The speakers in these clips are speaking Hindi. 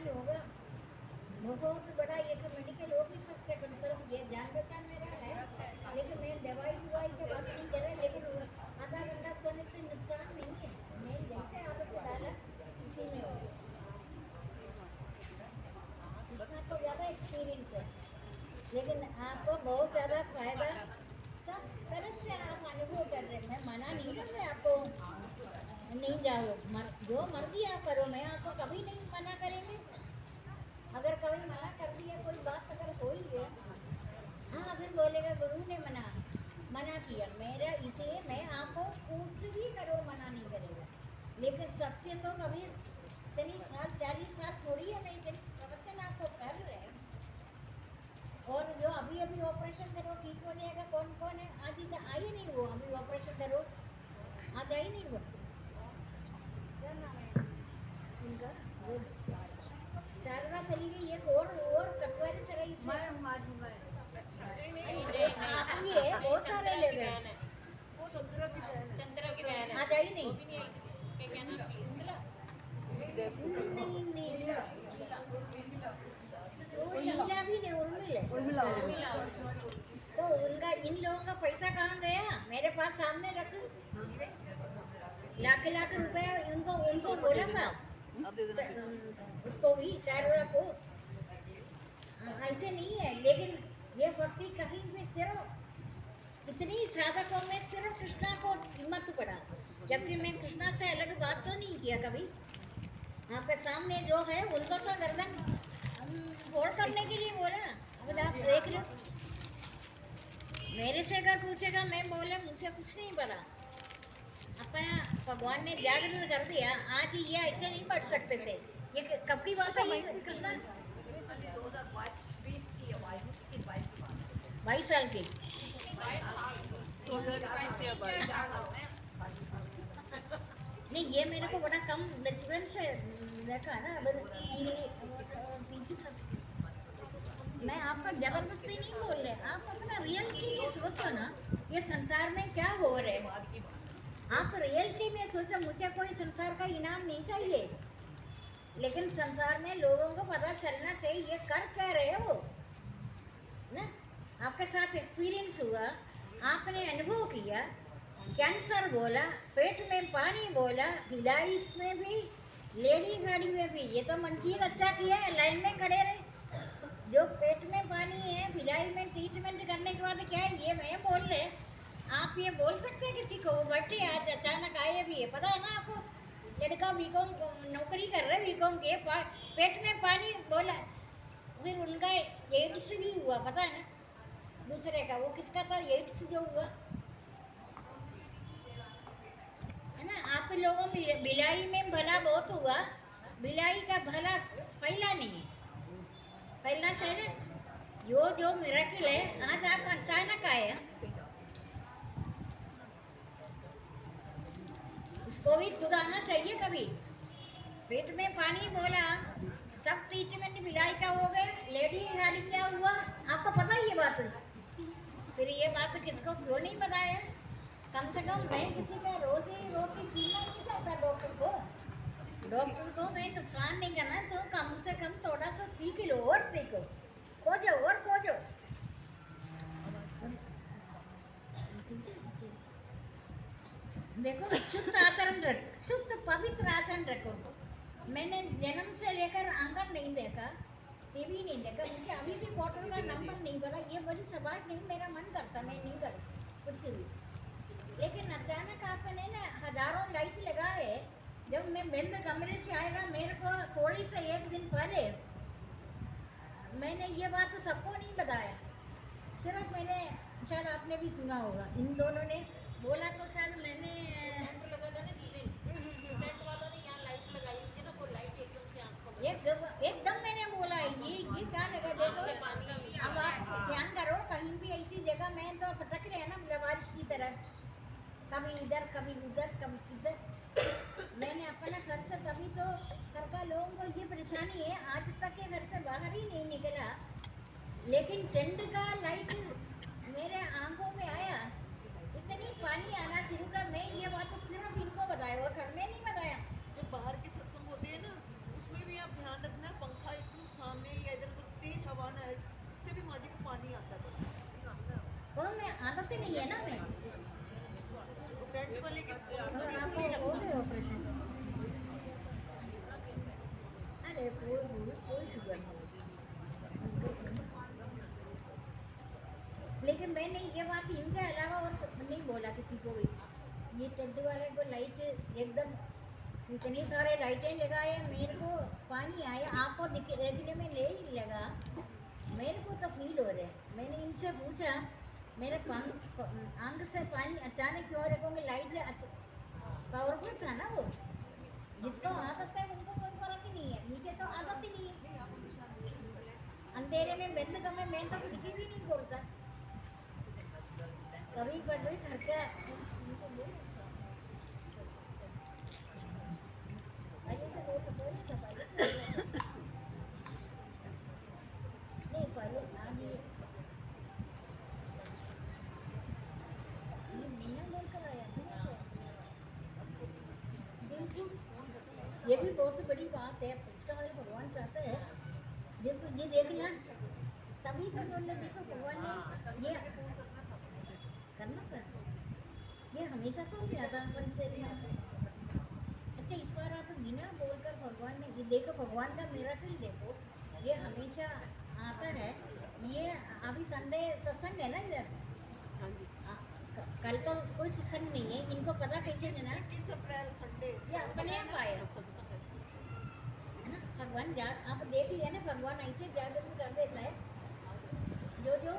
ही होगा। बहुत बड़ा एक मेडिकल ऑफिसर से कंसर्न ये जान पहचान मेरा है, लेकिन मैं दवाई दुवाई की बात नहीं कर रहा, लेकिन आधा घंटा सोने से नुकसान नहीं है। मैं जैसे आदत डाला उसी में हो गया। इतना तो ज़्यादा एक्सपीरियंस है, लेकिन आपको बहुत ज़्यादा फायदा सब तरह से आप अनुभव कर रहे हैं। मैं मना नहीं कर रहे आपको, नहीं जाओ, जो मर्जी आप करो, मैं आपको कभी नहीं मना करेंगे। अगर कभी मना कर दिया, कोई बात अगर हो ही गया, हाँ फिर बोलेगा गुरु ने मना किया मेरा, इसलिए मैं आपको कुछ भी करो मना नहीं करेगा। लेकिन सत्य तो कभी इतनी साल 40 साल थोड़ी है, मैं इतनी प्रवचन आपको कर रहे हैं। और जो अभी अभी ऑपरेशन करो ठीक हो जाएगा, कौन कौन है? आज ही आई नहीं वो, अभी ऑपरेशन करो आज आई नहीं वो। क्या नाम है उनका? वो शारदा चली गई, एक और कटवारी सराई से आप ही है, बहुत सारे लोग हैं। वो संतरा की बहन है। संतरा की बहन है, आज आई नहीं? वो भी नहीं आई थी। उसका क्या नाम थी? इंदिरा? नहीं वो शीला भी नहीं, उर्मिला है। तो उनका इन लोगों का पैसा कहाँ गया? मेरे पास सामने रख, लाख लाख रुपए उनको उनको बोला था उसको भी शारदा को, ऐसे नहीं है। लेकिन ये भक्ति कहीं भी सिर्फ इतनी साधकों में सिर्फ कृष्णा को हिम्मत पड़ा, जबकि मैं कृष्णा से अलग बात तो नहीं किया कभी। आपके सामने जो है उनको तो गर्दन फोड़ करने के लिए बोला। अब आप देख रहे हो, मेरे से अगर पूछेगा मैं बोले मुझे कुछ नहीं पता। अपना भगवान ने जागृत कर दिया, आज ये ऐसे नहीं बढ़ सकते थे। ये कब की बात है? ये कृष्णा 22 साल की। नहीं ये मेरे को बड़ा कम बचपन से देखा ना। मैं आपका जबरदस्ती नहीं बोल रहे, आप अपना रियलिटी में सोचो ना, ये संसार में क्या हो रहा है। आप रियलिटी में सोचो, मुझे कोई संसार का इनाम नहीं चाहिए, लेकिन संसार में लोगों को पता चलना चाहिए ये कर क्या रहे हो ना। आपके साथ एक्सपीरियंस हुआ, आपने अनुभव किया, कैंसर बोला, पेट में पानी बोला, भिलाई में भी, लेडी गाड़ी में भी। ये तो मंजीर अच्छा किया है, लाइन में खड़े रहे। जो पेट में पानी है, भिलाई में ट्रीटमेंट करने के बाद क्या है, ये मैं बोल रहे, आप ये बोल सकते हैं किसी को? वो बैठे आज अचानक आए भी है, पता है ना आपको? लड़का बीकॉम नौकरी कर रहे, बीकॉम के पेट में पानी बोला, फिर उनका एड्स भी हुआ, पता है ना? दूसरे का, वो किसका था एड्स जो हुआ है ना? आप लोगों में भिलाई में भला बहुत हुआ, भिलाई का भला फैला नहीं है, फैलना चाहिए ना। जो मिरेकल है, आज आप अचानक आए, उसको भी खुद आना चाहिए कभी। पेट में पानी बोला, सब ट्रीटमेंट भिलाई का हो गए, लेडी गाड़ी क्या हुआ आपको पता है ये बात? फिर ये बात किसको क्यों नहीं बताया? कम से कम मैं किसी का रोजी रोटी छीनना नहीं चाहता। डॉक्टर को मैं नुकसान नहीं करना, तो कम से कम थोड़ा सा सीख लो और सीखो, खोजो और खोजो। देखो शुद्ध आचरण रख, शुद्ध पवित्र आचरण रखो। मैंने जन्म से लेकर आंगन नहीं देखा, टीवी नहीं देखा, मुझे अभी भी क्वार्टर का नंबर नहीं पता। ये बड़ी सवाल नहीं, मेरा मन करता मैं नहीं करूँ कुछ भी, लेकिन अचानक आपने ना हजारों लाइट लगाए। जब मैं बंद कमरे से आएगा, मेरे को थोड़ी सा एक दिन पहले मैंने ये बात सबको नहीं बताया, सिर्फ मैंने, शायद आपने भी सुना होगा, इन दोनों ने बोला तो शायद मैंने टेंट लगा था ना जिस दिन, टेंट वालों ने यहाँ लाइट लगाई हुई थी ना, वो लाइट एकदम से आंखों में एकदम मैंने बोला ये क्या लगा? देखो से पानी अब आप ध्यान करो, कहीं भी ऐसी जगह में तो फटक रहे हैं ना लवारिश की तरह, कभी इधर कभी उधर कभी किधर। मैंने अपना घर से, तभी तो घर का लोगों को ये परेशानी है, आज तक के घर से बाहर ही नहीं निकला, लेकिन टेंट का लाइट मेरे आंखों में आया, इतनी पानी आना शुरू कर। मैं ये बात सिर्फ इनको बताया, वो घर में नहीं बताया। जो बाहर के सत्संग होते हैं ना, उसमें भी आप ध्यान रखना, पंखा और आपको हो गए ऑपरेशन? अरे कोई शुगर नहीं। लेकिन मैंने ये बात इनके अलावा और नहीं बोला किसी को भी। ये टेड वाले को लाइट एकदम इतनी सारे लाइटें लगाए, मेरे को पानी आया, आपको देखने में ले ही लगा, मेरे को तो फील हो रहा है। मैंने इनसे पूछा, मेरे आंख से पानी अचानक क्यों रखोगे, लाइट पावरफुल था ना वो, जिसको आदत है उनको कोई फर्क ही नहीं है, मुझे तो आदत ही नहीं है। अंधेरे में बंद कमरे में तो खिड़की भी नहीं खोलता, कभी कभी घर का पहले तो वो तो बोले था, नहीं पहले आज ये मीना बोलकर आया था देखो, ये भी बहुत बड़ी बात है। इसका मतलब भगवान चाहता है, देखो ये देखना, तभी तो बोल रहे देखो भगवान ने ये करना था, ये हमेशा तो नहीं आता अपन से। अच्छा इस बार आप बिना बोलकर भगवान ने, ये देखो भगवान का मिरेकल देखो, ये हमेशा आता है। ये अभी संडे सत्संग है ना इधर, हाँ जी। कल तो कोई सत्संग नहीं है, इनको पता कैसे देना, 30 अप्रैल संडे ये अपने आप आया है ना। भगवान जा, आप देख लिया ना, भगवान ऐसे जागृत कर देता है। जो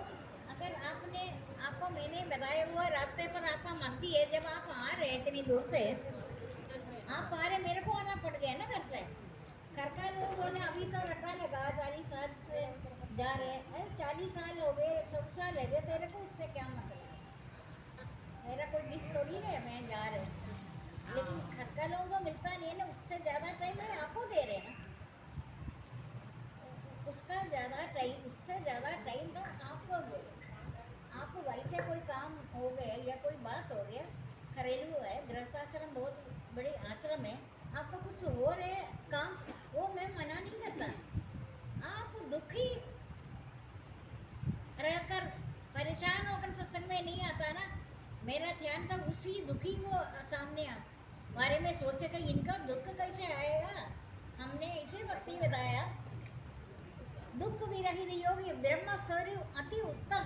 अगर आपने, आपको मैंने बताया हुआ रास्ते पर आपका मस्ती है, जब आप आ रहे इतनी दूर से, आप आ रहे, मेरे को आना पड़ गया ना घर से, घर का लोगों ने अभी तो रटा लगा 40 साल से जा रहे हैं। अरे 40 साल हो गए, 100 साल हो गए, तेरे को इससे क्या मतलब, मेरा कोई डिश थोड़ी है मैं जा रहे, लेकिन घर का लोगों को मिलता नहीं है ना, उससे ज्यादा टाइम मैं आपको दे रहे हैं ना, उसका ज्यादा टाइम, उससे ज्यादा टाइम तो आपको दे रहे। आपको वैसे कोई काम हो गया या कोई बात हो गया, घरेलू है, गृहस्थाश्रम बहुत बड़े आश्रम है, आपका कुछ हो रहे काम, वो मैं मना नहीं करता। आप दुखी रहकर, परेशान होकर सत्संग में नहीं आता ना, मेरा ध्यान तो उसी दुखी को सामने आ बारे में सोचे कि इनका दुख कैसे आएगा। हमने इसे भक्ति बताया, दुख विरहित योगी ब्रह्म स्वरूप अति उत्तम,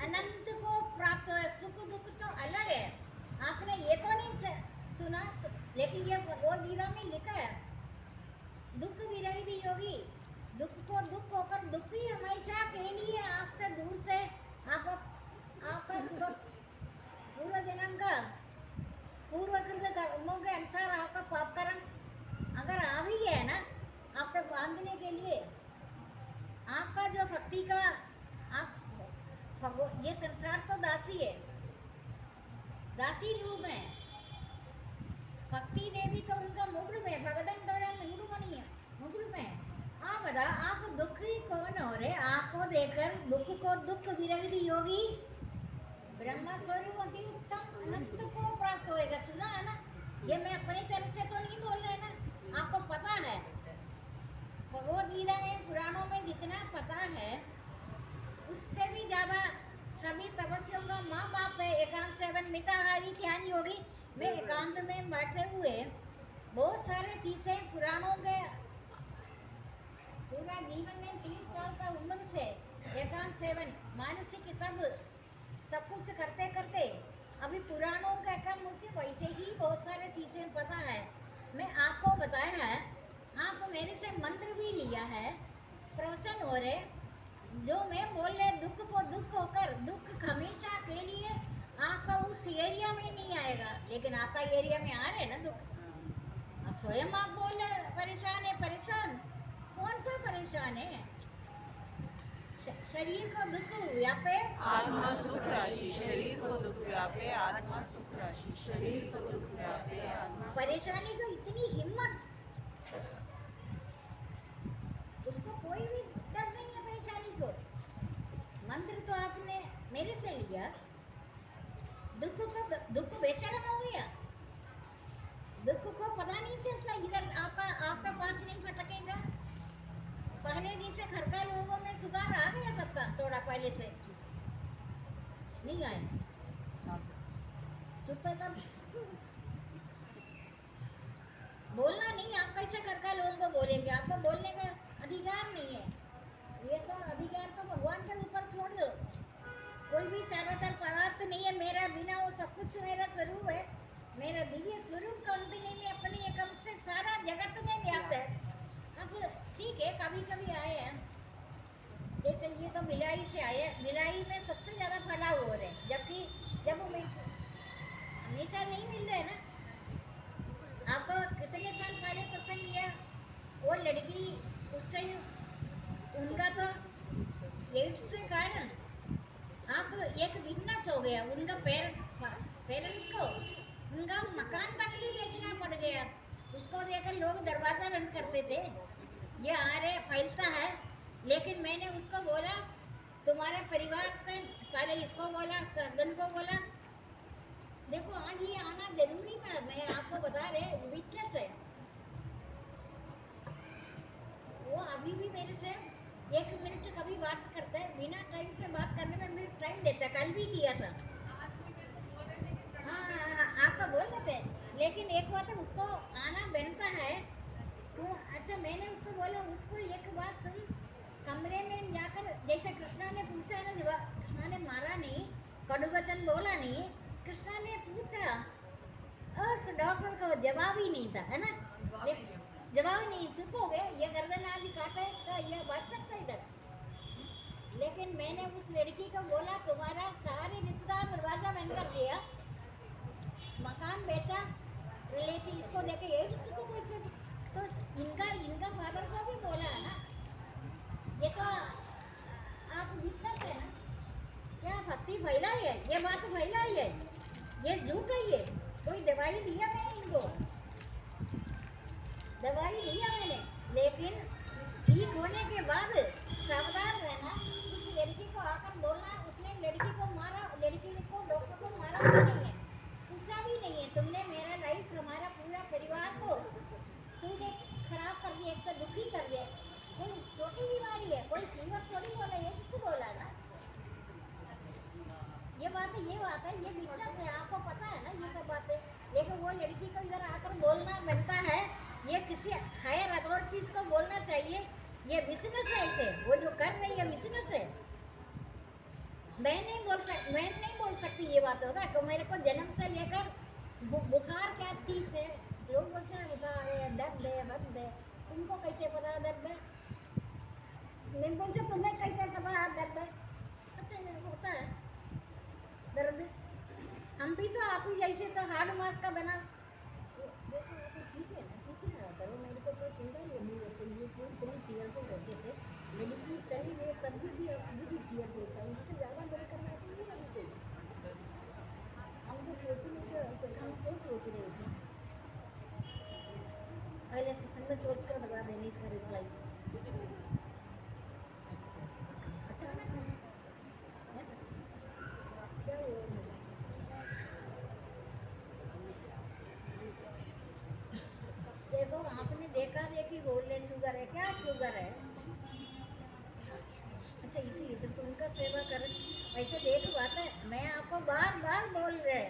अनंत को प्राप्त है। सुख दुख तो अलग है, आपने ये तो नहीं सुना, लेकिन ये भगवद गीता में लिखा है, दुख विरहित योगी, दुख को दुख होकर दुखी हमेशा के लिए आपसे दूर से, आप आपका पूर्व जन्म का पूर्वकृत कर्मों के अनुसार आपका पाप कर्म अगर आ भी गया ना, आपको बांधने के लिए, आपका जो भक्ति का, आप ये संसार तो दासी है, दासी रूप है, भक्ति देवी तो उनका मुकुट में, भगदन द्वारा मुकुट में। आप बता, आप दुखी कौन हो रहे, आपको देखकर दुख को दुख विरहित योगी ब्रह्म स्वरूप अति उत्तम अनंत को प्राप्त होएगा। सुना है ना, ये मैं अपनी तरफ से तो नहीं बोल रहे ना, आपको पता है भगवद गीता में, पुराणों में जितना पता है उससे भी ज्यादा सभी तपस्वियों का माँ बाप है। एकांत सेवन मिताहारी ध्यान योगी में एकांत में बैठे हुए बहुत सारे चीजें पुराणों के, पूरा जीवन में 30 साल का उम्र से एकांत सेवन मानसिक तब सब कुछ करते करते अभी पुराणों का कर मुझे वैसे ही बहुत सारे चीजें पता है। मैं आपको बताया है, आप मेरे से मंत्र भी लिया है, प्रवचन हो रहे, जो मैं बोल रहे दुख को दुख होकर, दुख हमेशा के लिए आपका उस एरिया में नहीं आएगा, लेकिन आपका एरिया में आ रहे ना दुख। स्वयं आप बोल रहे परेशान है, परेशान कौन सा परेशान है, शरीर को दुख व्यापे आत्मा सुख राशि, शरीर को दुख व्यापे आत्मा सुख राशि, शरीर को दुख व्यापे आत्मा। परेशानी को इतनी हिम्मत, उसको कोई भी डर नहीं है परेशानी को। मंत्र तो आपने मेरे से लिया, दुख बेशरम हो गया, दुख को पता नहीं चलता, इधर आपका पास नहीं फटकेगा। पहले जैसे घर का लोगों में सुधार आ गया सबका, थोड़ा पहले से नहीं आया। चुप है सब। बोलना नहीं, आप कैसे कर कर लोगों को बोलेंगे? आपको बोलने का अधिकार नहीं है। ये तो अधिकार तो भगवान के ऊपर छोड़ दो। कोई भी चारों तरफ पदार्थ नहीं है मेरा, बिना वो सब कुछ मेरा स्वरूप है। मेरा दिव्य स्वरूप कंपनी में अपनी एकम से सारा जगत में व्याप्त है। अब ठीक है, कभी कभी आए हैं, जैसे ये तो भिलाई से आए, भिलाई में सबसे ज़्यादा फैलाव हो रहे हैं, जबकि जब वो हमेशा नहीं मिल रहे ना। आपको कितने साल पहले सत्संग किया, वो लड़की उस टाइम उनका तो एड्स के कारण आप एक बिजनेस हो गया उनका, पेरेंट्स को उनका मकान तक भी बेचना पड़ गया। उसको देखकर लोग दरवाज़ा बंद करते थे, ये आ रहे फैलता है। लेकिन मैंने उसको बोला, तुम्हारे परिवार के पहले इसको बोला, उसके हस्बैंड को बोला, देखो आज ये आना जरूरी था, मैं आपको बता रहे वीकनेस है। वो अभी भी मेरे से 1 मिनट कभी बात करते हैं, बिना टाइम से बात करने में मेरे टाइम देता है, कल भी किया था। हाँ, आप तो बोल रहे थे, लेकिन एक बात है, उसको आना बनता है। तो अच्छा, मैंने उसको बोला, उसको एक बात, तुम कमरे में जाकर, जैसे कृष्णा ने पूछा ना, जवाब कृष्णा ने मारा नहीं, कड़ू वचन बोला नहीं, कृष्णा ने पूछा, उस डॉक्टर को जवाब ही नहीं था, है ना? जवाब ही नहीं, चुप हो गए। ये गर्दन आज काटे तो ये बढ़ सकता इधर। लेकिन मैंने उस लड़की को बोला, तुम्हारा सारे रिश्तेदार दरवाजा बंद कर दिया, मकान बेचा, रिलेटिव इसको देखे, एड्स तो कोई छोटी, तो इनका फादर को भी बोला है ना, ये तो आप विश्वास है ना, क्या भक्ति फैलाई है, ये बात फैलाई है, ये झूठ है, ये कोई दवाई दिया मैंने इनको, दवाई दिया मैंने, लेकिन ठीक होने के बाद सावधान रहना। उस लड़की को आकर बोलना, उसने लड़की को मारा, लड़की को डॉक्टर को मारा भी नहीं है, पूछा भी नहीं है, तुमने मेरा लाइफ, हमारा पूरा परिवार को तुमने खराब कर दिया, एक तो दुखी कर दिया। कोई छोटी बीमारी है, कोई फीवर थोड़ी बोला, ये किससे बोला ना? ये बात है, ये बिजनेस है, आपको पता है ना ये सब बातें। लेकिन वो लड़की को इधर आकर बोलना बनता है, ये किसी हायर अथॉरिटीज को बोलना चाहिए, ये बिजनेस है, इसे वो जो कर रही है बिजनेस है। मैं नहीं बोल सकती ये बात, होता है मेरे को जन्म से लेकर बुखार क्या चीज है, लोग बोलते हैं बुखार है, दर्द है, बंद है, तुमको कैसे पता दर्द है? मैं बोलते तुम्हें कैसे पता दर्द है? पता है, होता है दर्द। हम भी तो आप ही जैसे तो हार्ड मास का बना, देखो ठीक है ना, ठीक है ना करो, मेरे को कोई चिंता नहीं होती, ये कोई इतनी चीयर तो रहते थे, लेकिन शरीर में तब भी अभी भी चीयर होता है, उससे ज़्यादा बड़े करना तो नहीं अभी कोई। हमको सोचने का, हम क्यों सोच रहे थे अगले सत्संग में, सोच कर बता देंगे इसका रिप्लाई। अच्छा अचानक है, क्या हुआ मुझे? देखो आपने देखा देखी बोल रहे शुगर है, क्या शुगर है? अच्छा इसीलिए तो उनका सेवा कर, वैसे देख बात है, मैं आपको बार बार बोल रहे,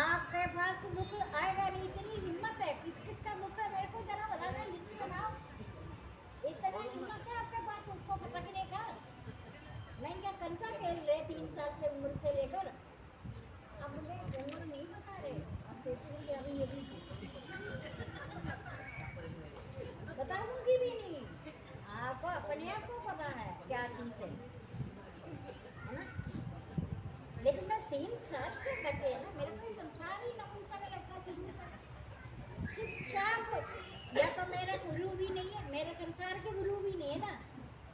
आपके पास बुक आएगा नहीं, इतनी हिम्मत है, किस किस का बुक है मेरे को जरा बता दें, लिस्ट बनाओ, इतना हिम्मत है आपके पास उसको पटकने का। मैं क्या कंचा खेल रहे 3 साल से उम्र से लेकर, अब मुझे उम्र नहीं बता रहे, अब सोचेंगे अभी ये भी बताऊंगी भी नहीं, आपको अपने आप को पता है क्या चीज़ है ना? लेकिन मैं 3 साल से कटे ना, मेरे को संसार ही नपुंसक लगता शुरू से, चुपचाप। या तो मेरा गुरु भी नहीं है, मेरे संसार के गुरु भी नहीं है ना,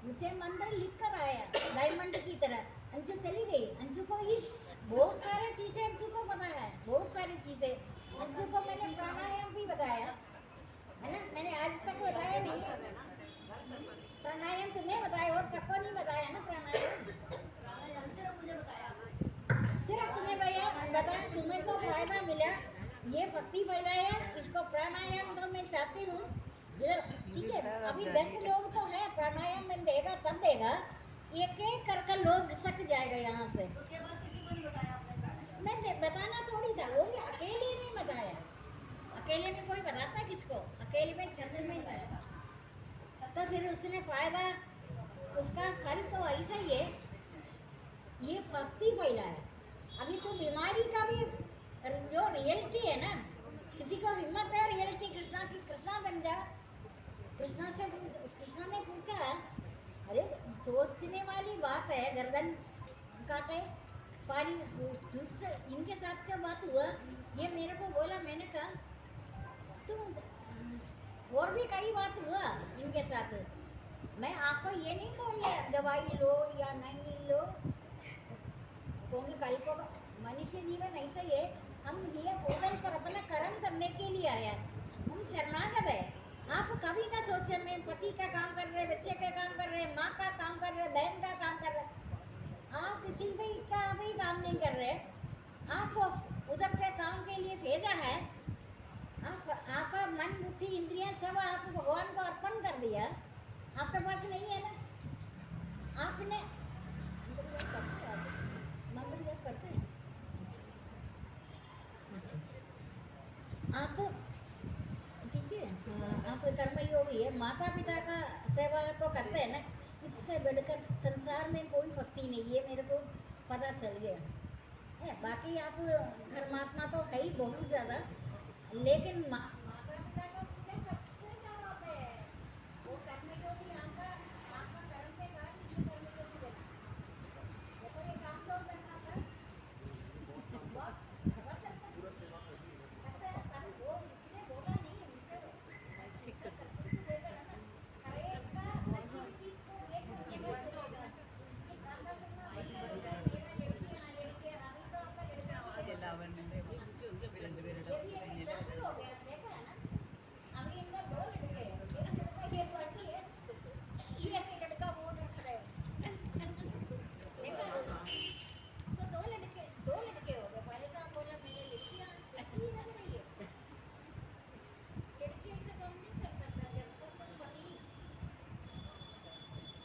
मुझे मंत्र लिख कर आया डायमंड की तरह। अंशु चली गई, अंशु को ही बहुत सारी चीज़ें अंशु को पता है, बहुत सारी चीज़ें अंशु को मैंने प्राणायाम भी बताया है ना, मैंने आज तक बताया नहीं प्राणायाम, तुम्हें बताया और सबको नहीं बताया ना प्राणायाम, सिर्फ तुम्हें बताया, तुम्हें को फायदा मिला, ये भक्ति फैलाया, इसको प्राणायाम तो मैं चाहती हूँ इधर, ठीक है। अभी 10 लोग तो है, प्राणायाम में देगा तब देगा, एक एक करके लोग सक जाएगा यहाँ से। बताना थोड़ी था, वो भी अकेले में बताया। अकेले में कोई बताता किसको, अकेले में जंगल में था। तो फिर उसने फायदा, उसका फल तो ऐसा ही है, ये भक्ति फैलाया। अभी तो बीमारी का भी जो रियलिटी है ना, किसी को हिम्मत है रियलिटी कृष्णा की, कृष्णा बन जा। कृष्णा ने पूछा, अरे सोचने वाली बात है, गर्दन काटे पानी से, इनके साथ क्या बात हुआ, ये मेरे को बोला। मैंने कहा तुम और भी कई बात हुआ इनके साथ, मैं आपको ये नहीं बोल रहा दवाई लो या नहीं लो, क्योंकि कल को मनुष्य जीवन ऐसा ही है, हम ये भूतल पर अपना कर्म करने के लिए आया, हम शरणागत है। आप कभी ना सोचे मैं पति का काम कर रहे, बच्चे का काम कर रहे, माँ का काम कर रहे, बहन का काम कर रहे, आप किसी भी का भी काम नहीं कर रहे। आपको उधर के काम के लिए भेजा है, आपका मन बुद्धि इंद्रियां सब आप भगवान को अर्पण कर दिया, आपके पास नहीं है ना। आपने मंगल जप करते हैं, आप ठीक है, आप कर्मयोगी है, माता पिता का सेवा तो करते हैं ना, इससे बढ़कर संसार में कोई भक्ति नहीं है, मेरे को पता चल गया है। बाकी आप धर्मात्मा तो है ही बहुत ज़्यादा, लेकिन माता पिता का पूजा सबसे ज़्यादा होता है। वो कर्मयोगी आपका कर्म के बाद इसे कर्मयोगी बना, ये तो ये काम तो करना था, बहुत बहुत चलता है। करते हैं, पर वो इसने बोला नहीं है मुझे, इसका कुछ देता है ना, हर एक का एक्टिविटीज को एक जगह चलेगा, ये खाना पीना पैसा होगा, मेरा लड़की यहाँ लेके, अभी तो आपका लड़का भी है, ये भी एक एग्जाम्पल हो गया, देखा है ना। अभी इनका 2 लड़के हैं, एक लड़का ये पार्टी है, ये लड़का वो खड़े है, देखा है? तो 2 लड़के हो गए। पहले तो आप बोला मेरे लड़कियां लड़की लग रही है, लड़की ऐसे काम नहीं कर सकता जब तक तुम पति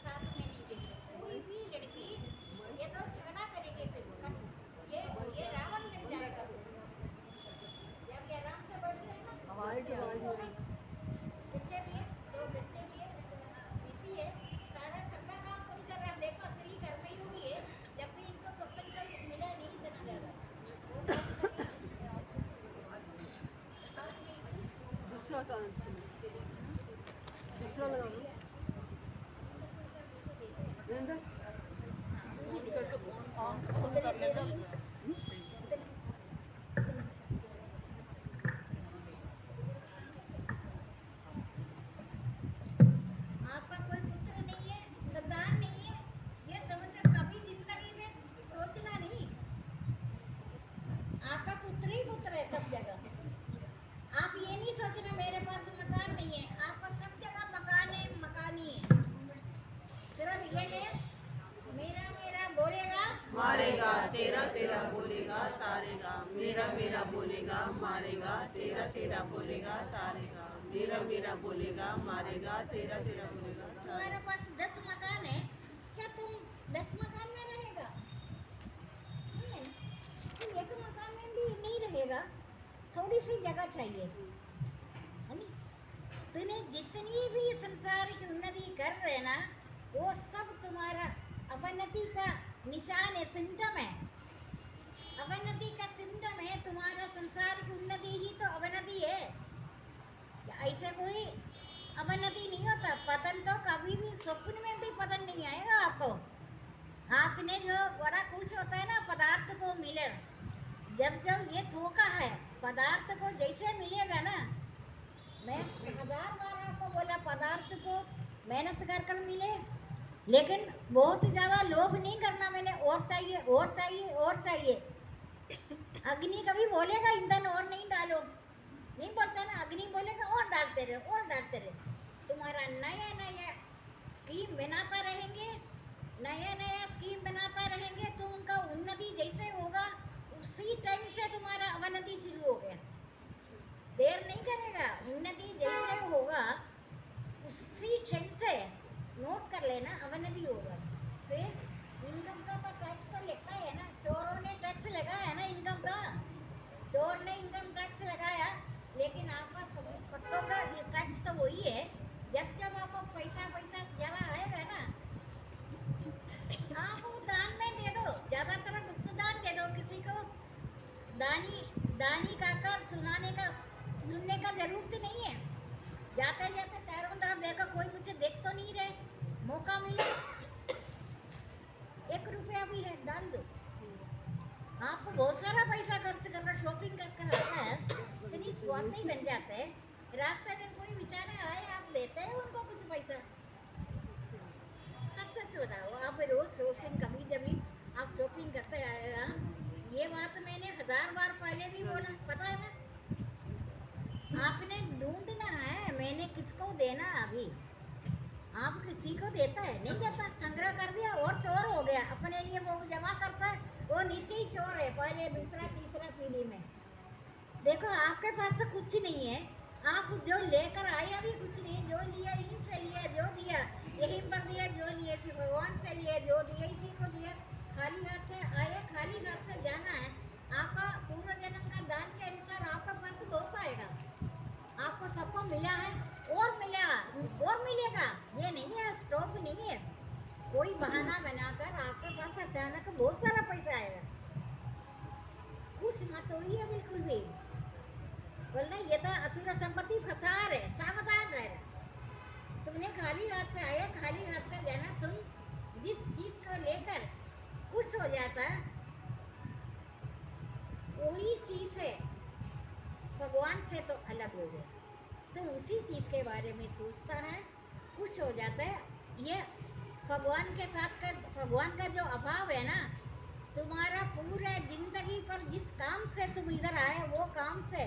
साथ में नहीं देते। कोई भी लड़की ये तो झगड़ा करेगी, फिर ये रावण लग जाएगा, फिर जब ये आराम से बैठते हैं ना, हो गई, बच्चे भी है, 2 बच्चे भी है, बीसी है, सारा घर का काम खुद कर रहा है। देखो असली कर्मयोगी है, जब भी इनको सत्संग का मिला नहीं इतना ज्यादा, वो टाइम कभी बात नहीं थी। दूसरा काम दूसरा लगा लो अभी तो कोई सब वैसे देते हैं ना। नरेंद्र, हाँ वैसे देते हैं। ऑन करने से आपका कोई पुत्र नहीं है, संतान नहीं है, ये समझकर कभी जिंदगी में सोचना नहीं। आपका पुत्र ही पुत्र है सब जगह। आप ये नहीं सोचना मेरे पास मकान नहीं है, आपका सब जगह मकान है, मकान ही है। सिर्फ ये है, मेरा मेरा बोलेगा मारेगा, तेरा तेरा बोलेगा तारेगा, मेरा मेरा बोलेगा मारेगा, तेरा तेरा बोलेगा तारेगा, मेरा मेरा बोलेगा मारेगा, तेरा तेरा बोलेगा तुम्हारे तारेगा। पास 10 मकान है, क्या तुम 10 मकान में रहेगा? नहीं है ना, तो एक मकान में भी नहीं रहेगा, थोड़ी सी जगह चाहिए, है नी? तूने जितनी भी संसार की उन्नति कर रहे ना, वो सब तुम्हारा अवनति का निशान है, सिम्टम है। अवनति का सिम्टम है, तुम्हारा संसार की उन्नति ही तो अवनति है। ऐसे कोई अवनति नहीं होता, पतन तो कभी भी स्वप्न में भी पतन नहीं आएगा आपको। आपने जो बड़ा खुश होता है ना पदार्थ को मिले, जब जब ये धोखा है, पदार्थ को जैसे मिलेगा ना, मैं 1000 बार आपको बोला पदार्थ को मेहनत कर कर मिले, लेकिन बहुत ज्यादा लोभ नहीं करना, मैंने और चाहिए और चाहिए और चाहिए। अग्नि कभी बोलेगा ईंधन और नहीं डालो, नहीं बोलता ना, अग्नि बोलेगा और डालते रहे और डालते रहे। तुम्हारा नया नया स्कीम बनाता रहेंगे, नया नया स्कीम बनाता रहेंगे, तो उनका उन्नति जैसे होगा उसी टाइम से तुम्हारा अवनति शुरू हो गया। देर नहीं करेगा, उन्नति जैसे होगा उसी क्षण से नोट कर लेना अवनति होगा। फिर इनकम का तो टैक्स तो लगता है ना, चोरों ने टैक्स लगाया है ना इनकम आपने इनकम टैक्स लगाया, लेकिन आपका पत्तों का टैक्स तो वही है। जब जब आपको पैसा पैसा ज्यादा आएगा ना, आप वो दान में दे दो, ज्यादातर गुप्त दान दे दो किसी को। दानी दानी का कर सुनने का जरूरत ही नहीं है। जाते जाते चारों तरफ देखो, कोई मुझे देख तो नहीं रहे, मौका मिले 1 रुपया भी है डाल दो। आपको बहुत सारा पैसा खर्च करना, शॉपिंग कर कर आता है, इतनी स्वार्थी बन जाते हैं। रास्ते में कोई बेचारे आए, आप देते हैं उनको कुछ पैसा? सच सच बताओ, आप रोज शॉपिंग कभी जभी आप शॉपिंग करते आएगा, ये बात मैंने 1000 बार पहले भी बोला, पता है ना? आपने ढूंढना है मैंने किसको देना। अभी आप किसी को देता है नहीं देता, संग्रह कर दिया और चोर हो गया। अपने लिए वो जमा करता है, वो नीचे ही चोर है, पहले दूसरा तीसरा पीढ़ी में। देखो आपके पास तो कुछ नहीं है, आप जो लेकर आए अभी कुछ नहीं, जो लिया यहीं से लिया, जो दिया यहीं पर दिया, जो लिए इसी भगवान से लिए, जो दिया इसी को दिया। खाली हाथ से आए, खाली हाथ से जाना है। आपका पूर्व जन्म का दान के अनुसार आपका पास बहुत आएगा। आपको सबको मिला है और मिला और मिलेगा, ये नहीं है स्टॉप नहीं है। कोई बहाना बनाकर आपके पास अचानक बहुत सारा पैसा आएगा, खुश मत होइए बिल्कुल भी। बोलना ये तो असुर संपत्ति फसार है, सावधान रहना। तुमने खाली हाथ से आया, खाली हाथ से जाना। तुम जिस चीज को लेकर खुश हो जाता है, वही चीज है भगवान से तो अलग हो गया। तो उसी चीज के बारे में सोचता है, खुश हो जाता है। ये भगवान के साथ का, भगवान का जो अभाव है ना, तुम्हारा पूरा जिंदगी पर जिस काम से तुम इधर आए, वो काम से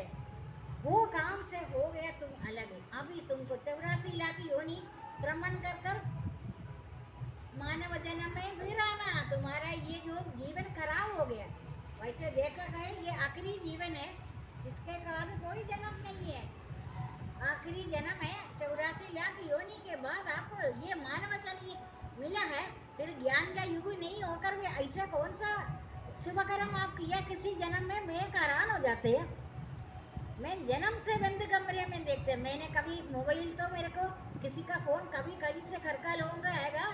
हो गया तुम अलग। अभी तुमको 84 लाख योनि भ्रमण कर कर मानव जन्म में फिर आना। तुम्हारा ये जो जीवन खराब हो गया, वैसे देखा गया ये आखिरी जीवन है, इसके बाद कोई जन्म नहीं है, आखिरी जन्म है। 84 लाख योनि के बाद आपको ये मानव शरीर मिला है। फिर ज्ञान का युग नहीं होकर भी ऐसा कौन सा शुभ कर्म आप किया किसी जन्म में? मैं हैरान हो जाते हैं। मैं जन्म से बंद कमरे में देखते, मैंने कभी मोबाइल तो मेरे को किसी का फोन कभी कहीं से घर का लोगों का आएगा,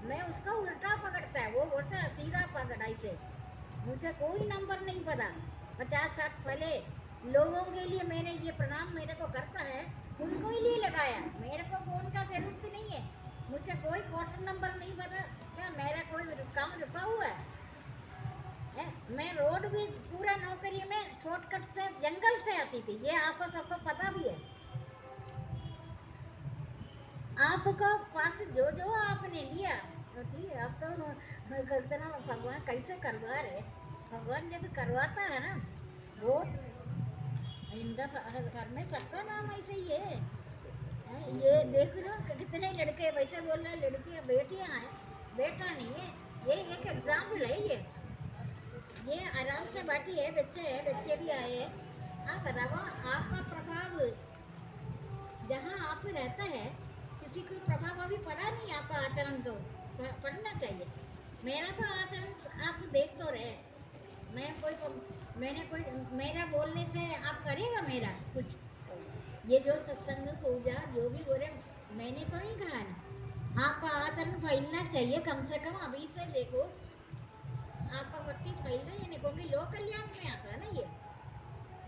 मैं उसका उल्टा पकड़ता है, वो बोलता है सीधा पकड़। ऐसे मुझे कोई नंबर नहीं पता। 50-60 पहले लोगों के लिए मैंने ये प्रणाम मेरे को करता है, उनको ही लिए लगाया। मेरे को फोन का जरूरत नहीं है, मुझे कोई क्वार्टर नंबर नहीं पता। क्या मेरा कोई काम रुका हुआ है? मैं रोड भी पूरा नौकरी में शॉर्टकट से जंगल से आती थी, ये आपको सबको पता भी है। आपको पास जो जो आपने दिया तो ठीक है। अब तो इतना भगवान कैसे करवा रहे, भगवान जब करवाता है ना, वो इनका घर में सबका नाम ऐसे ही है। ये देख लो कितने लड़के, वैसे बोल रहे लड़कियां बेटियां हैं, बेटा नहीं है। ये एक एग्जाम्पल है। ये आराम से बैठी है, बच्चे भी आए हैं। आप बताओ, आपका प्रभाव जहाँ आप रहता है, किसी को प्रभाव अभी पड़ा नहीं आपका आचरण को, पढ़ना चाहिए। मेरा तो आचरण आप देख तो रहे, मैंने कोई मेरा बोलने से आप करेगा मेरा कुछ? ये जो सत्संग पूजा जो भी बोले, मैंने तो नहीं कहा ना। आपका आचरण फैलना चाहिए कम से कम। अभी से देखो आपका पत्ती फैल रही है, नहीं कहूँगी लोक कल्याण में आता है ना ये।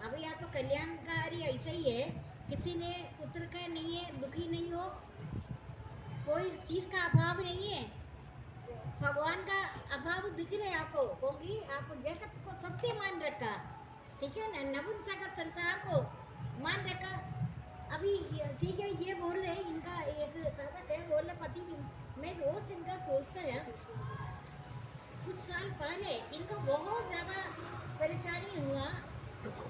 अभी आपका कल्याणकारी ऐसा ही है, किसी ने पुत्र का नहीं है, दुखी नहीं हो, कोई चीज का अभाव नहीं है, भगवान का अभाव दिख रहे आपको, कहूँगी आप जगत को सत्य मान रखा, ठीक है ना, नपुंसक संसार को मान रखा। अभी ठीक है, ये बोल रहे इनका एक साधक है, बोल रहे पति की, मैं रोज इनका सोचता है। कुछ साल पहले इनको बहुत ज्यादा परेशानी हुआ,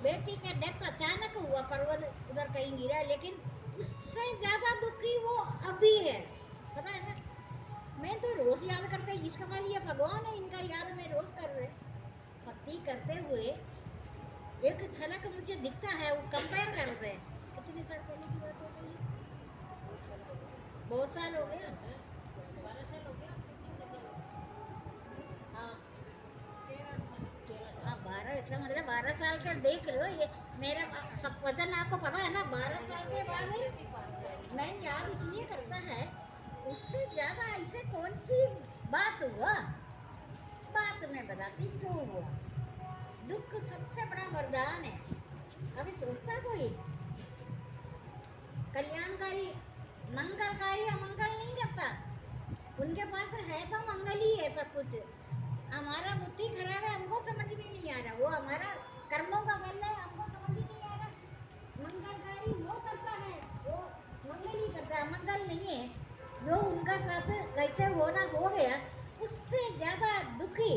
बेटी का डेथ अचानक हुआ, पर्वत उधर कहीं गिरा, लेकिन उससे ज्यादा दुखी वो अभी है, पता है ना। मैं तो रोज याद करते, इसका मतलब ये भगवान है, इनका याद मैं रोज कर रहे। भक्ति करते हुए एक झलक मुझे दिखता है, वो कंपेयर करते हैं। कितने साल पहले की बात हो गई है? बहुत साल हो गया। 12 साल हो गया, कितने साल हो गए? हाँ, 13 साल। हाँ 12 समझ रहे 12 साल का देख लो, ये मेरा सब वजन आपको पता है ना। 12 साल के बाद मैं याद इसलिए करता है, उससे ज्यादा ऐसे कौन सी बात हुआ, बात मैं बताती क्यों हुआ। दुख सबसे बड़ा वरदान है। अभी सोचता कोई कल्याणकारी मंगलकारी अमंगल नहीं करता, उनके पास है तो मंगल ही है सब कुछ। हमारा बुद्धि खराब है, हमको समझ में नहीं आ रहा, वो हमारा कर्मों का फल है, हमको समझ ही नहीं आ रहा। मंगलकारी वो करता है, वो मंगल ही करता है, अमंगल नहीं है। जो उनका साथ कैसे होना हो गया, उससे ज्यादा दुखी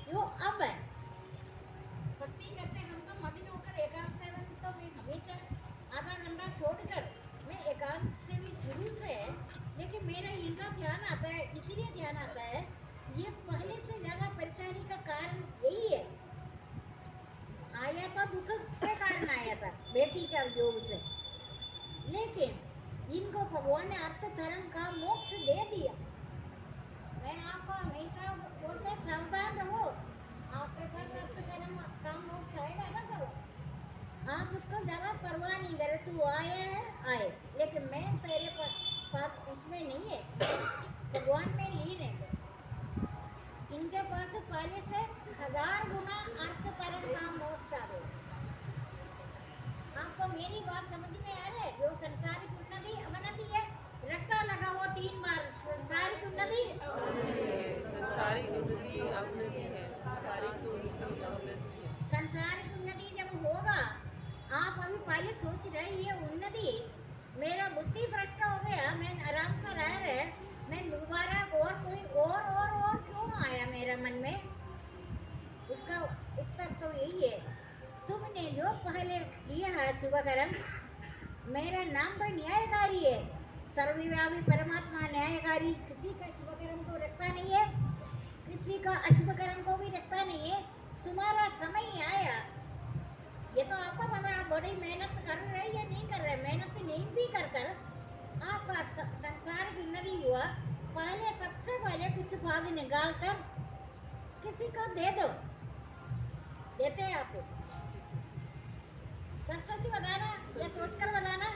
वो अब है। भक्ति करते हम तो मग्न होकर एकांत सेवन तो मैं हमेशा आधा घंटा छोड़कर मैं एकांत से भी शुरू से है, लेकिन मेरा इनका ध्यान आता है, इसीलिए ध्यान आता है। ये पहले से ज्यादा परेशानी का कारण यही है। आया था दुख के कारण आया था बेटी का योग से, लेकिन इनको भगवान ने अर्थ धर्म का मोक्ष दे दिया। मैं आपको हमेशा बोलते सावधान रहो, आपके पास अर्थ धर्म का मोक्ष आएगा ना, सब आप उसको ज्यादा परवाह नहीं करे, तू आया है आए, लेकिन मैं तेरे पास उसमें नहीं है, भगवान में लीन है। इनके पास पहले से 1000 गुना अर्थ परम का मोक्ष आ गया। आपको मेरी बात समझ में आ रहा है? जो संसारिक उन्नति अवनति है, रट्टा लगा वो 3 बार, संसारिक उन्नति संसारिक उन्नति अवनति है, संसारिक उन्नति अवनति है। संसारिक उन्नति जब होगा, आप अभी पहले सोच रहे ये उन्नति, मेरा बुद्धि भ्रष्ट हो गया, मैं आराम से रह रहे, मैं दोबारा और कोई और क्यों आया मेरा मन में? उसका उत्तर तो यही है, तुमने जो पहले किया है शुभ कर्म, मेरा नाम तो न्यायकारी है, सर्वव्यापी परमात्मा न्यायकारी, किसी का शुभ कर्म को रखता नहीं है, किसी का अशुभ कर्म को भी रखता नहीं है। तुम्हारा समय आया, ये तो आपको पता है, आप बड़ी मेहनत कर रहे या नहीं कर रहे, मेहनत नहीं भी कर आपका संसार की उन्नति हुआ। पहले सबसे पहले कुछ भाग निकाल कर किसी को दे दो, देते हैं आपको, सच बताना या सोचकर बताना।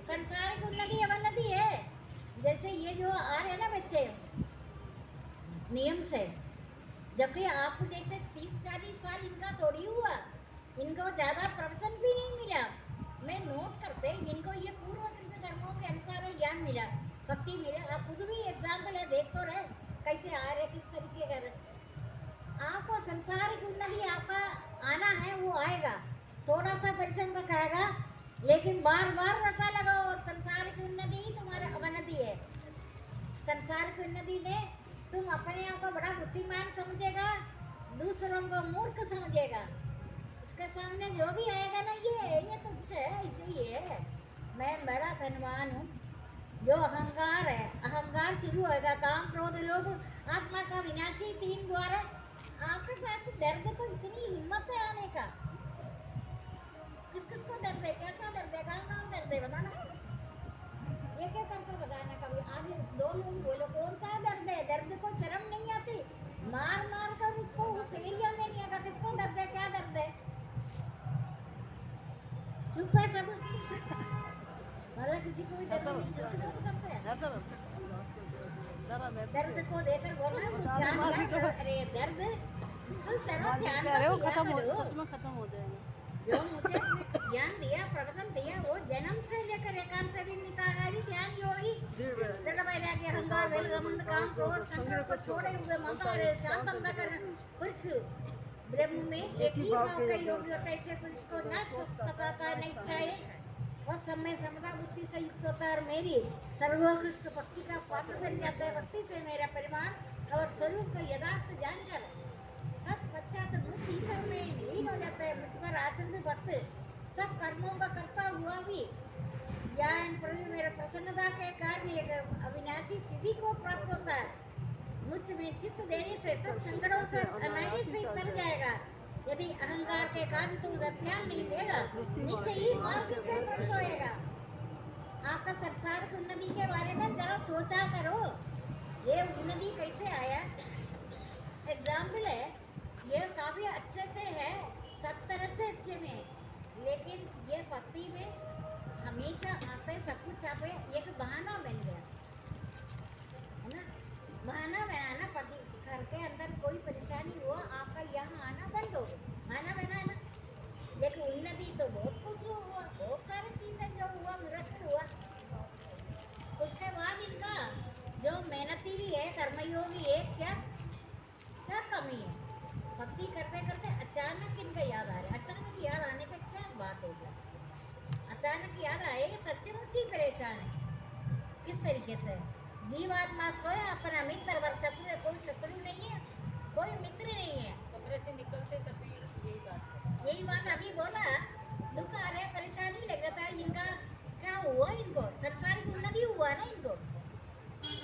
संसारिक उन्नति अवनति है, जैसे ये जो आ रहे हैं ना बच्चे नियम से, जबकि आपको जैसे 30-40 साल इनका थोड़ी हुआ, इनको ज्यादा प्रवचन भी नहीं मिला, मैं नोट करते इनको ये पूर्व कर्मों के अनुसार ज्ञान मिला, भक्ति मिला। आप खुद भी एग्जाम्पल है, देख तो रहे कैसे आ रहे, किस तरीके का। आपको संसारिक उन्नति आपका आना है, वो आएगा, थोड़ा सा परिश्रम का कहेगा, लेकिन बार बार रटा लगाओ, संसारिक उन्नति ही तुम्हारा अवनति है। संसारिक उन्नति में तुम अपने आप को बड़ा बुद्धिमान समझेगा, दूसरों को मूर्ख समझेगा। उसके सामने जो भी आएगा ना, ये तुझसे है, ऐसे ही है, मैं बड़ा धनवान हूँ। जो अहंकार है, अहंकार शुरू होगा, काम क्रोध लोभ आत्मा का विनाशी 3 द्वार। आपके पास दर्द को इतनी हिम्मत है आने का, किसको दर्द है, क्या दर्द है, कहाँ दर्द है, बताना, एक करके बताना। कभी आज 2 लोग बोलो कौन सा दर्द है, दर्द को शर्म नहीं आती, मार मार कर उसको उस एरिया में नहीं आएगा, किसको दर्द है, क्या दर्द है, चुप है सब, मतलब किसी को भी दर्द नहीं, चुप करते हैं। दर्द को देकर बोलना ध्यान, अरे दर्द तो तेरा ध्यान खत्म हो जाएगा। जो मुझे ज्ञान दिया, प्रवचन दिया, वो जन्म से लेकर एकांत से भी निताकारी ध्यान योगी, दृढ़ वैराग्य, अहंकार, वेलगमन, काम, क्रोध, संकट को छोड़े हुए ममता शांत अंतःकरण पुरुष ब्रह्म में एक ही भाव का योगी होता है। ऐसे पुरुष को न सताता न इच्छाएं और समय समता बुद्धि से युक्त होता है, और मेरी सर्वोत्कृष्ट भक्ति का पात्र बन जाता है। भक्ति से मेरा परिमाण और स्वरूप का यथार्थ जानकर तत्पश्चात मुझ ईश्वर में लीन हो जाता है। मुझ पर आश्रित भक्त सब कर्मों का करता हुआ भी ज्ञान प्रभु मेरा प्रसन्नता के कारण एक अविनाशी सिद्धि को प्राप्त होता है। मुझ में चित्त देने से सब संकटों से अनायास से तर जाएगा। यदि अहंकार के कारण तू उधर ध्यान नहीं देगा, निश्चय ही मार्ग से भ्रष्ट होएगा। आपका संसार की उन्नति के बारे में जरा सोचा करो, ये उन्नति कैसे आया। एग्जाम्पल है, ये काफी अच्छे से है, सब तरह से अच्छे में है, लेकिन ये पति में हमेशा आपे सब कुछ आपे एक बहाना बन गया है ना। बहाना बनाना, पति घर के अंदर कोई परेशानी हुआ आपका यहाँ आना बंद हो गया, बहाना बनाना। लेकिन उन्नति तो बहुत कुछ हुआ, बहुत सारी चीजें जो हुआ मिरेकल हुआ। उसके बाद इनका जो मेहनती भी है, कर्मयोगी है, क्या क्या कमी है? भक्ति करते करते अचानक इनका याद आ रहा है। अचानक याद आने का क्या बात हो गया? अचानक याद आए सच्चेमुच ही परेशान है। किस तरीके से? जीवात्मा सोया अपना मित्र व शत्रु है, कोई शत्रु नहीं है, कोई मित्र नहीं है। कमरे से निकलते तभी यही बात यही बात अभी बोला, दुख आ रहा है, परेशानी लग रहा था इनका। क्या हुआ इनको? संसार की उन्नति हुआ ना इनको।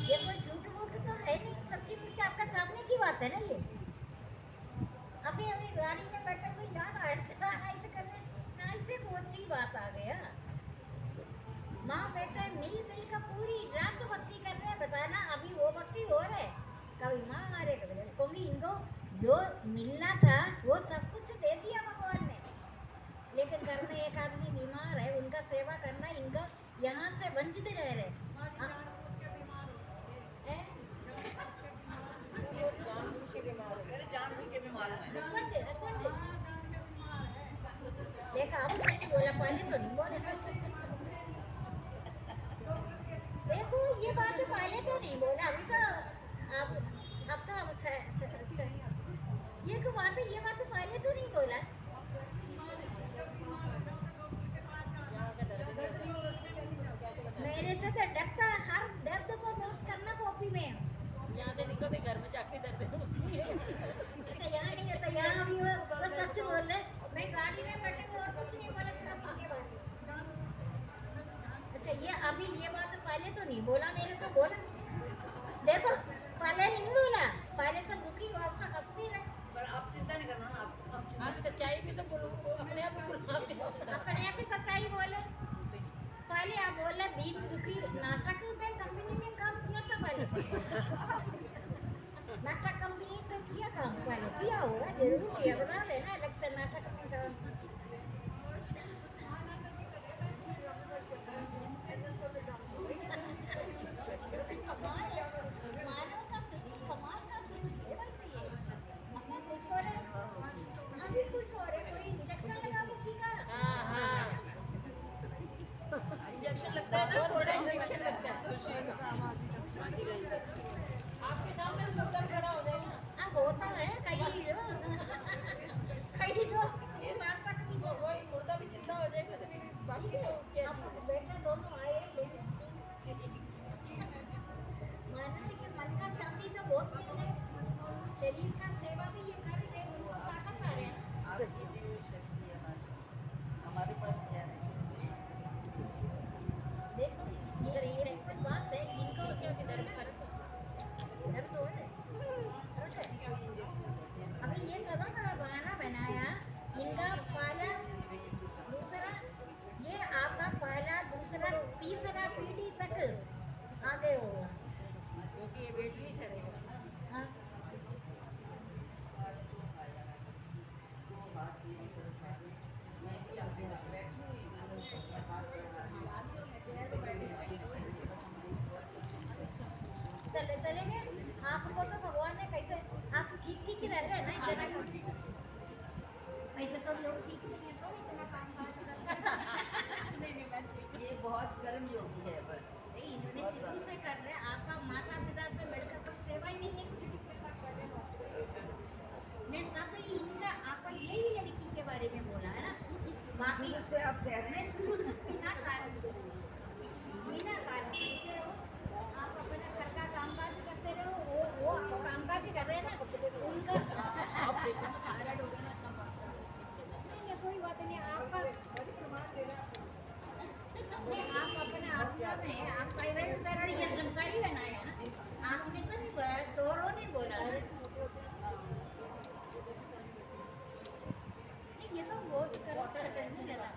ये कोई झूठ मूठ तो है नहीं, सच्ची मुच्ची आपका सामने की बात है ना ये। अभी अभी गाड़ी में बैठे हुए याद आया था, ऐसे करने ना, ऐसे कौन सी बात आ गया? माँ बेटा मिल मिल कर पूरी रात भक्ति कर रहे हैं, बताना अभी वो भक्ति हो रहा है। कभी माँ आ रहे, कभी क्योंकि इनको जो मिलना था वो सब कुछ दे दिया भगवान ने। लेकिन घर में एक आदमी बीमार है, उनका सेवा करना इनका यहाँ से वंचित रह रहे। हैं? जानबूझ के बीमार हो। जानबूझ के बीमार है। हस्बैंड देखा, अब सच बोला, पहले तो नहीं बोले। देखो ये बात पहले तो नहीं बोला, अभी तो अब तो ये को बात है, ये बात पहले तो नहीं बोला। यहाँ का दर्द नहीं होता। मेरे से तो डरता, हर दर्द को नोट करना कॉपी में। यहाँ से निकलते घर में जाके दर्द होती है। अच्छा यहाँ नहीं होता, यहाँ भी वो सच बोल रहे। मैं गाड़ी में बैठे हुए और कुछ नहीं बोला, सिर्फ ये बात। अच्छा ये अभी ये बात पहले तो नहीं बोला, मेरे को बोला। देखो पहले नहीं बोला, पहले तो दुखी अवस्था हंसती रहे। पर आप चिंता नहीं करना ना, आप सच्चाई भी तो बोलो, अपने आप ही बुलाते हो। अपने आप ही सच्चाई बोले। पहले आप बोला दिन दुखी, नाटक में कंपनी में काम किया था पहले। नाटक कंपनी में किया काम, पहले किया होगा जरूर किया, बता लेना लगता नाटक में काम। कमाल है, मानव का सृष्टि कमाल का सृष्टि है वैसे ये। अपना खुश हो रहे, हम भी खुश हो रहे, कोई इंजेक्शन लगा किसी का। हाँ हाँ, इंजेक्शन लगता है ना, बहुत बड़ा इंजेक्शन लगता है खुशी का। आपके सामने मुर्दा खड़ा हो जाएगा। हाँ होता है कई लोग किसी साल तक भी वो वही मुर्दा भी जिंदा हो जाएगा तो फिर बाकी तो क्या अब चीज़ है। बेटा दोनों आए लेकिन मानसिक मन का शांति तो बहुत मिल रहा, शरीर का सेवा भी ये कर रहे, उनको ताकत आ रहे हैं ना। आपकी जो शक्ति है हमारे पास क्या है? देखो ये भी कोई बात है, इनको ठीक है, अभी इनको दर्द ना फर्क हो। दर्द हो रहा है। अभी ये कदम का बहाना बनाया इनका पहला दूसरा, ये आपका पहला दूसरा तीसरा पीढ़ी तक आगे होगा। क्योंकि ये वेट नहीं सरेगा। हाँ चलेंगे। आपको तो भगवान ने कैसे, आप ठीक ठीक ही रह रहे हैं ना, इतना ऐसे तो लोग ठीक नहीं है तो इतना काम काज करते हैं। ये बहुत कर्म योगी है बस। नहीं, इन्होंने शुरू से कर रहे हैं, आपका माता पिता से बढ़कर कोई सेवा ही नहीं है। मैं तब इनका आपका यही लड़की के बारे में बोला है ना, बाकी शुरू से आप कह रहे मैं हैं। शुरू से बिना कारण करते रहो, आप अपना घर का कामकाज करते रहो, वो आप कामकाज ही कर रहे हैं ना उनका। नहीं कोई बात नहीं, आपका नहीं, आप अपने आत्मा में आप थायराइड थायराइड ये संसारी बनाया ना, आपने तो नहीं बोला, चोरों ने बोला ना। नहीं ये तो बहुत करो टेंशन लेता।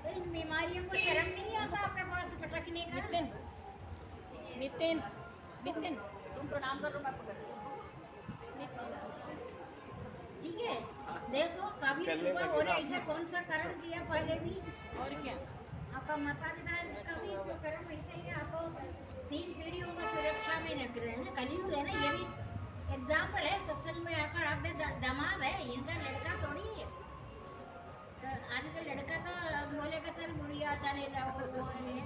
तो इन बीमारियों को शर्म नहीं आता आपके पास भटकने का? नितिन नितिन नितिन तुम प्रणाम करो, मैं पकड़ लूँ। चलने कृपा लगे हो ना रही है, कौन सा कर्म किया पहले भी और क्या। आपका माता पिता का भी जो कर्म ऐसे ही आपको 3 पीढ़ियों को सुरक्षा में रख रहे हैं ना, कलयुग है ना, ये भी एग्जाम्पल है। सत्संग में आकर आपने दामाद है, इनका लड़का थोड़ी है। तो आजकल लड़का तो बोलेगा चल बुढ़िया चले जाओ वो है।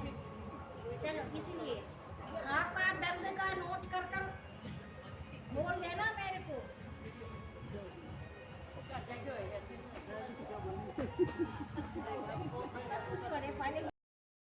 चलो इसलिए आपका दर्द का नोट कर कर बोल देना मेरे को। मतलब कुछ करे पहले